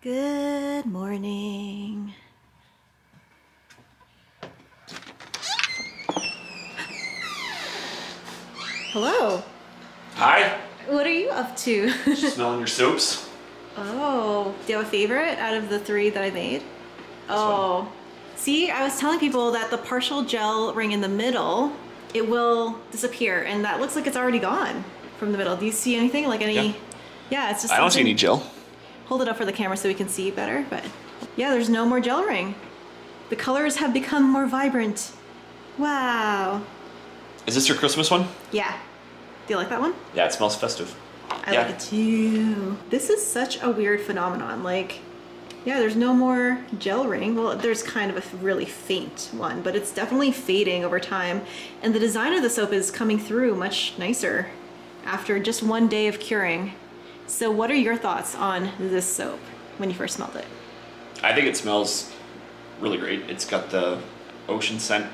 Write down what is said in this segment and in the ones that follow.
Good morning. Hello. Hi. What are you up to? Smelling your soaps. Oh, do you have a favorite out of the 3 that I made? One. See, I was telling people that the partial gel ring in the middle, it will disappear, and that looks like it's already gone from the middle. Do you see anything? Like any? Yeah. Yeah, it's just. I don't see any gel. Hold it up for the camera so we can see better, but yeah, there's no more gel ring. The colors have become more vibrant. Wow. Is this your Christmas one? Yeah. Do you like that one? Yeah, it smells festive. I like it too. This is such a weird phenomenon. Like, yeah, there's no more gel ring. Well, there's kind of a really faint one, but it's definitely fading over time. And the design of the soap is coming through much nicer after just 1 day of curing. So what are your thoughts on this soap when you first smelled it? I think it smells really great. It's got the ocean scent,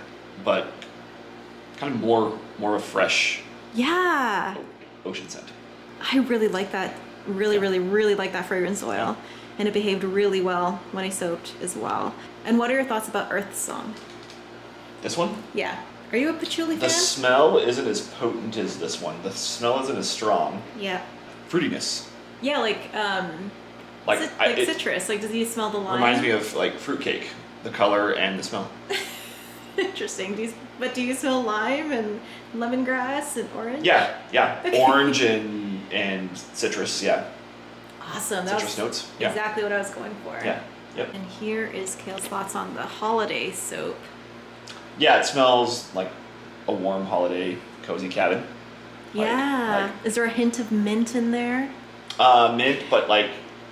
but kind of more of a fresh ocean scent. I really like that. Really like that fragrance oil. And it behaved really well when I soaped as well. And what are your thoughts about Earth's Song? This one? Yeah. Are you a patchouli fan? The smell isn't as potent as this one. The smell isn't as strong. Yeah. Fruitiness. Yeah, like citrus. Like, does he smell the lime? Reminds me of like fruitcake, the color and the smell. Interesting. Do you smell lime and lemongrass and orange? Yeah. Orange and citrus. Yeah. Awesome. Citrus notes. Yeah. Exactly what I was going for. Yeah. Yep. And here is Kale's thoughts on the holiday soap. Yeah, it smells like a warm holiday cozy cabin. Yeah. Is there a hint of mint in there? Mint, but like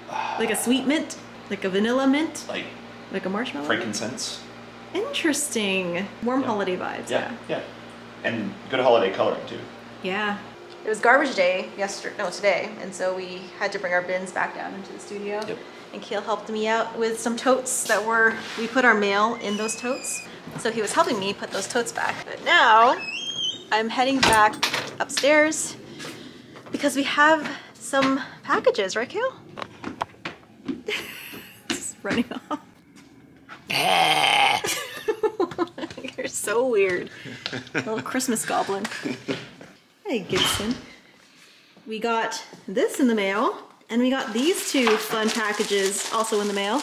a sweet mint? Like a vanilla mint? Like a marshmallow? Frankincense. Interesting. Warm holiday vibes. Yeah. And good holiday coloring too. Yeah. It was garbage day today, and so we had to bring our bins back down into the studio. Yep. And Kale helped me out with some totes we put our mail in those totes. So he was helping me put those totes back. But now I'm heading back upstairs because we have some packages, right, Kale? Just running off. You're so weird. Little Christmas goblin. Hey, Gibson. We got this in the mail, and we got these 2 fun packages also in the mail.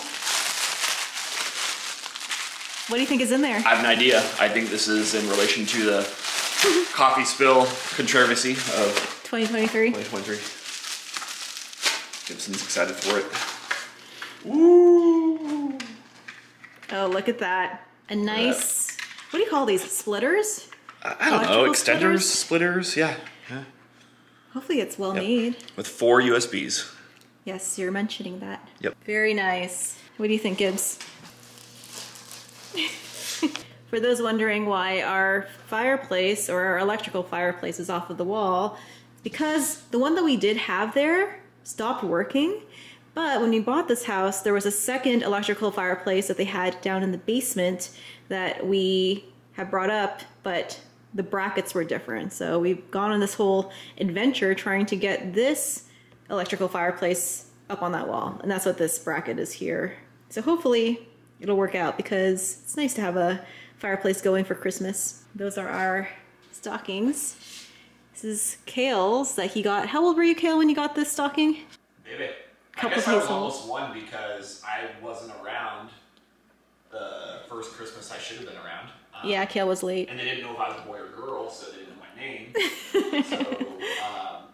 What do you think is in there? I have an idea. I think this is in relation to the coffee spill controversy of 2023. Gibson's excited for it. Woo! Oh, look at that. A nice, what do you call these? Splitters? I don't know. Extenders, splitters, yeah. Hopefully it's well made. With 4 USBs. Yes, you're mentioning that. Yep. Very nice. What do you think, Gibbs? For those wondering why our fireplace or our electrical fireplace is off of the wall, because the one that we did have there stopped working. But when we bought this house, there was a second electrical fireplace that they had down in the basement that we have brought up, but the brackets were different. So we've gone on this whole adventure trying to get this electrical fireplace up on that wall. And that's what this bracket is here. So hopefully it'll work out because it's nice to have a fireplace going for Christmas. Those are our stockings. This is Kale's that he got. How old were you, Kale, when you got this stocking? Baby. I guess I was almost 1 because I wasn't around the first Christmas I should have been around. Yeah, Kale was late. And they didn't know if I was a boy or girl, so they didn't know my name. So,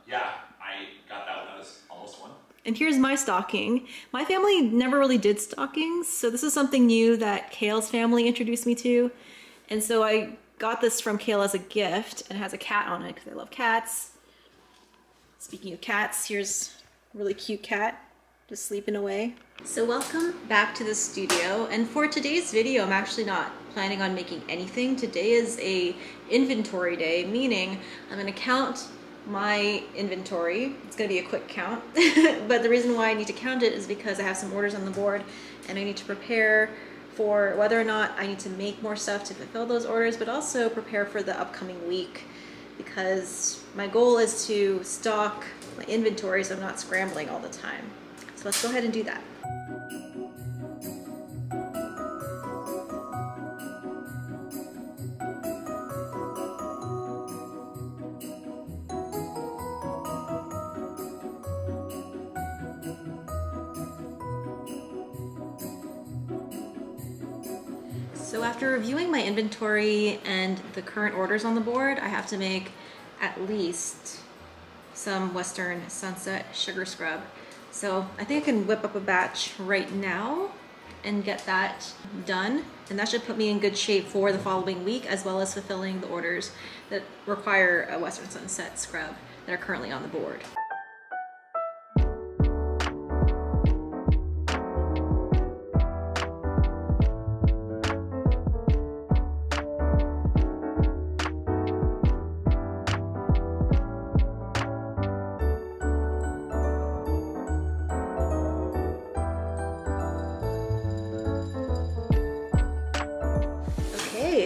yeah, I got that when I was almost 1. And here's my stocking. My family never really did stockings, so this is something new that Kale's family introduced me to. And so I got this from Kale as a gift, and it has a cat on it because I love cats. Speaking of cats, here's a really cute cat just sleeping away. So welcome back to the studio, and for today's video I'm actually not planning on making anything. Today is a inventory day, meaning I'm going to count my inventory. It's going to be a quick count, but the reason why I need to count it is because I have some orders on the board and I need to prepare for whether or not I need to make more stuff to fulfill those orders, but also prepare for the upcoming week because my goal is to stock my inventory so I'm not scrambling all the time. So So let's go ahead and do that. So after reviewing my inventory and the current orders on the board, I have to make at least some Western Sunset Sugar Scrub. So I think I can whip up a batch right now and get that done. And that should put me in good shape for the following week, as well as fulfilling the orders that require a Western Sunset Scrub that are currently on the board.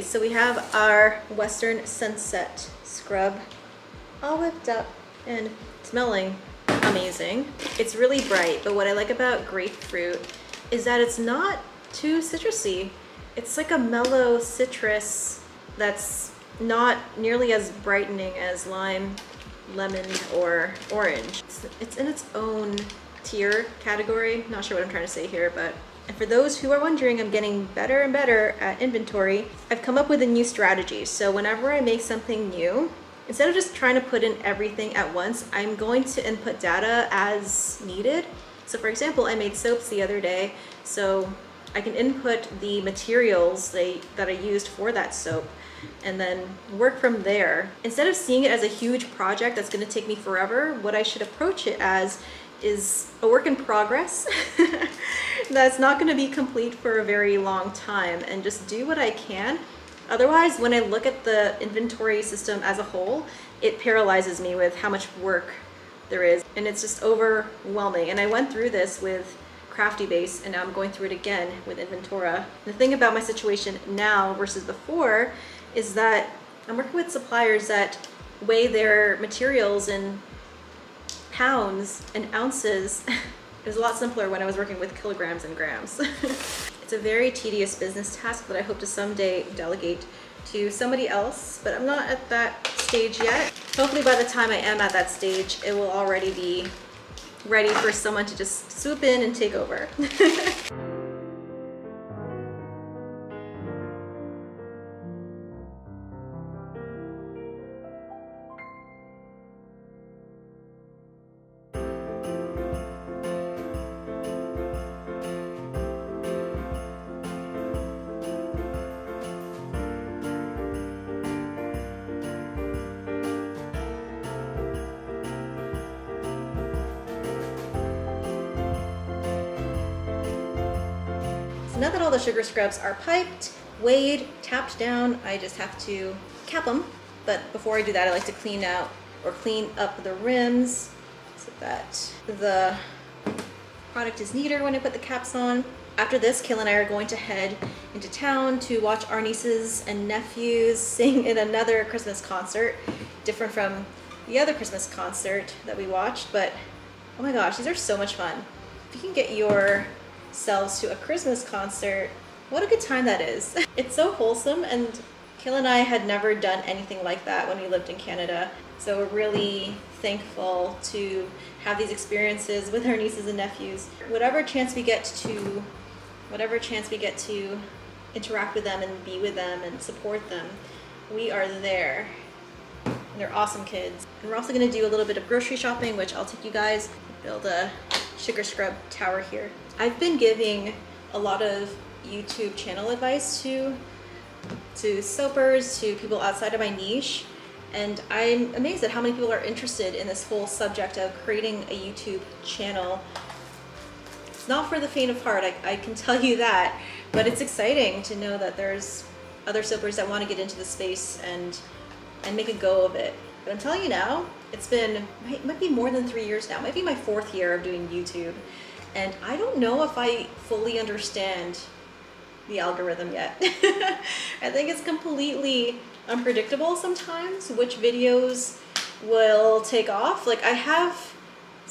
So we have our Western Sunset Scrub all whipped up and smelling amazing. It's really bright, but what I like about grapefruit is that it's not too citrusy. It's like a mellow citrus that's not nearly as brightening as lime, lemon, or orange. It's in its own tier category. Not sure what I'm trying to say here, but and for those who are wondering, I'm getting better and better at inventory. I've come up with a new strategy. So whenever I make something new, instead of just trying to put in everything at once, I'm going to input data as needed. So for example, I made soaps the other day, so I can input the materials that I used for that soap and then work from there. Instead of seeing it as a huge project that's going to take me forever, what I should approach it as is a work in progress that's not going to be complete for a very long time, and just do what I can. Otherwise, when I look at the inventory system as a whole, it paralyzes me with how much work there is, and it's just overwhelming. And I went through this with Crafty Base, and now I'm going through it again with Inventora. The thing about my situation now versus before is that I'm working with suppliers that weigh their materials in pounds and ounces. It was a lot simpler when I was working with kilograms and grams. It's a very tedious business task that I hope to someday delegate to somebody else, but I'm not at that stage yet. Hopefully by the time I am at that stage, it will already be ready for someone to just swoop in and take over. Now that all the sugar scrubs are piped, weighed, tapped down, I just have to cap them. But before I do that, I like to clean out or clean up the rims so that the product is neater when I put the caps on. After this, Kayla and I are going to head into town to watch our nieces and nephews sing in another Christmas concert, different from the other Christmas concert that we watched, but oh my gosh, these are so much fun. If you can get yourselves to a Christmas concert, what a good time that is. It's so wholesome, and Kayla and I had never done anything like that when we lived in Canada, so we're really thankful to have these experiences with our nieces and nephews. Whatever chance we get to interact with them and be with them and support them, we are there. And they're awesome kids. And we're also going to do a little bit of grocery shopping, which I'll take you guys, build a sugar scrub tower here. I've been giving a lot of YouTube channel advice to soapers, to people outside of my niche, and I'm amazed at how many people are interested in this whole subject of creating a YouTube channel. It's not for the faint of heart, I can tell you that, but it's exciting to know that there's other soapers that want to get into the space and make a go of it. But I'm telling you now, it might be more than 3 years now, it might be my 4th year of doing YouTube, and I don't know if I fully understand the algorithm yet. I think it's completely unpredictable sometimes which videos will take off. Like, I have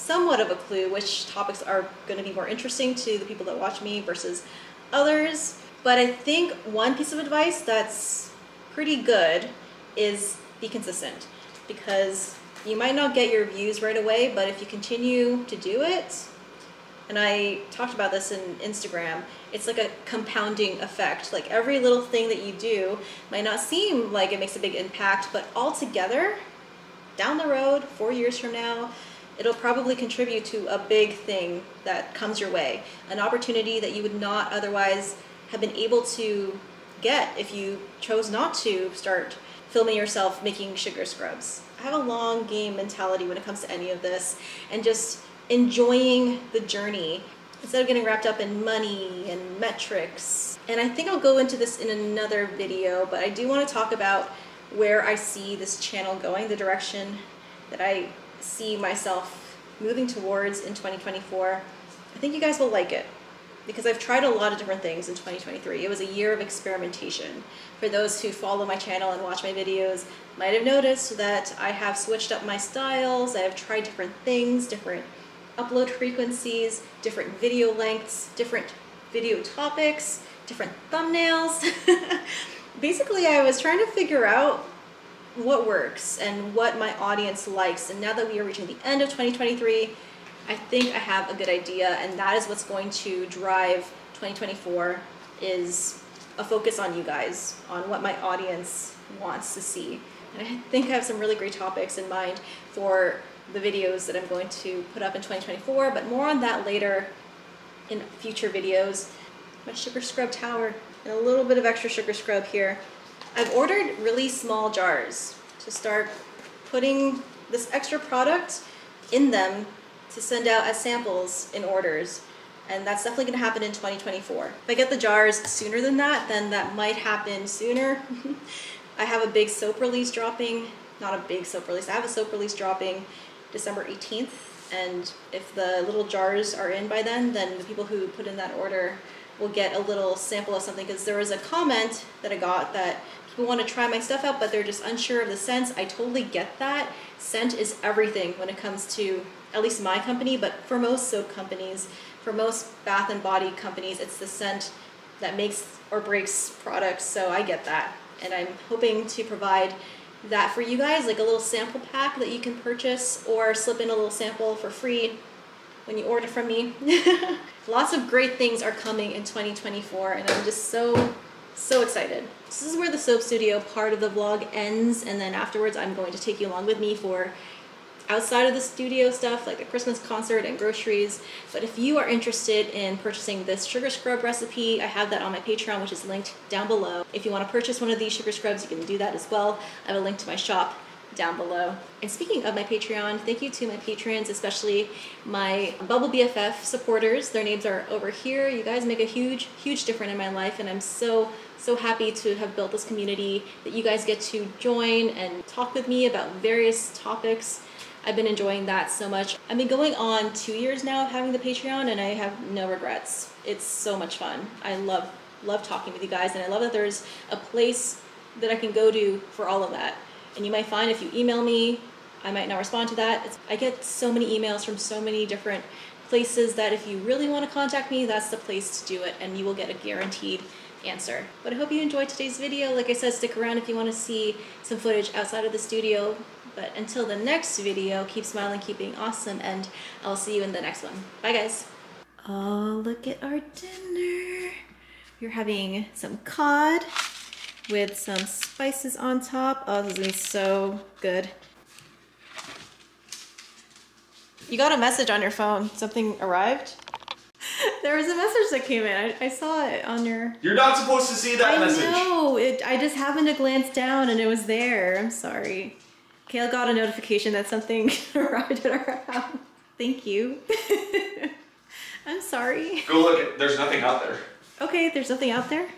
somewhat of a clue which topics are going to be more interesting to the people that watch me versus others. But I think one piece of advice that's pretty good is be consistent, because you might not get your views right away, but if you continue to do it, and I talked about this in Instagram, it's like a compounding effect. Like every little thing that you do might not seem like it makes a big impact, but all together, down the road, 4 years from now, it'll probably contribute to a big thing that comes your way. An opportunity that you would not otherwise have been able to get if you chose not to start filming yourself making sugar scrubs. I have a long game mentality when it comes to any of this, and just enjoying the journey instead of getting wrapped up in money and metrics. And I think I'll go into this in another video, but I do want to talk about where I see this channel going, the direction that I see myself moving towards in 2024. I think you guys will like it, because I've tried a lot of different things in 2023. It was a year of experimentation. For those who follow my channel and watch my videos, might have noticed that I have switched up my styles. I have tried different things, different upload frequencies, different video lengths, different video topics, different thumbnails. Basically, I was trying to figure out what works and what my audience likes. And now that we are reaching the end of 2023, I think I have a good idea, and that is what's going to drive 2024, is a focus on you guys, on what my audience wants to see. And I think I have some really great topics in mind for the videos that I'm going to put up in 2024, but more on that later in future videos. My sugar scrub tower and a little bit of extra sugar scrub here. I've ordered really small jars to start putting this extra product in them to send out as samples in orders, and that's definitely going to happen in 2024. If I get the jars sooner than that, then that might happen sooner. I have a big soap release dropping, not a big soap release, I have a soap release dropping December 18th, and if the little jars are in by then the people who put in that order will get a little sample of something, because there was a comment that I got that people want to try my stuff out, but they're just unsure of the scents. I totally get that. Scent is everything when it comes to, at least my company, but for most soap companies, for most bath and body companies, it's the scent that makes or breaks products, so I get that. And I'm hoping to provide that for you guys, like a little sample pack that you can purchase or slip in a little sample for free when you order from me. Lots of great things are coming in 2024, and I'm just so excited. This is where the soap studio part of the vlog ends, and then afterwards I'm going to take you along with me for outside of the studio stuff like the Christmas concert and groceries. But if you are interested in purchasing this sugar scrub recipe, I have that on my Patreon, which is linked down below. If you want to purchase one of these sugar scrubs, you can do that as well. I have a link to my shop down below. And speaking of my Patreon, thank you to my patrons, especially my Bubble BFF supporters. Their names are over here. You guys make a huge difference in my life, and I'm so happy to have built this community that you guys get to join and talk with me about various topics. I've been enjoying that so much. I've been going on 2 years now of having the Patreon, and I have no regrets. It's so much fun. I love talking with you guys, and I love that there's a place that I can go to for all of that. And you might find if you email me, I might not respond to that. I get so many emails from so many different places that if you really want to contact me, that's the place to do it, and you will get a guaranteed answer. But I hope you enjoyed today's video. Like I said, stick around if you want to see some footage outside of the studio. But until the next video, keep smiling, keep being awesome, and I'll see you in the next one. Bye, guys. Oh, look at our dinner. We're having some cod with some spices on top. Oh, this is gonna be so good. You got a message on your phone. Something arrived? There was a message that came in. I saw it on your... You're not supposed to see that message. I know. I just happened to glance down and it was there. I'm sorry. Kale got a notification that something arrived at our house. Thank you. I'm sorry. Go look. There's nothing out there. Okay, there's nothing out there?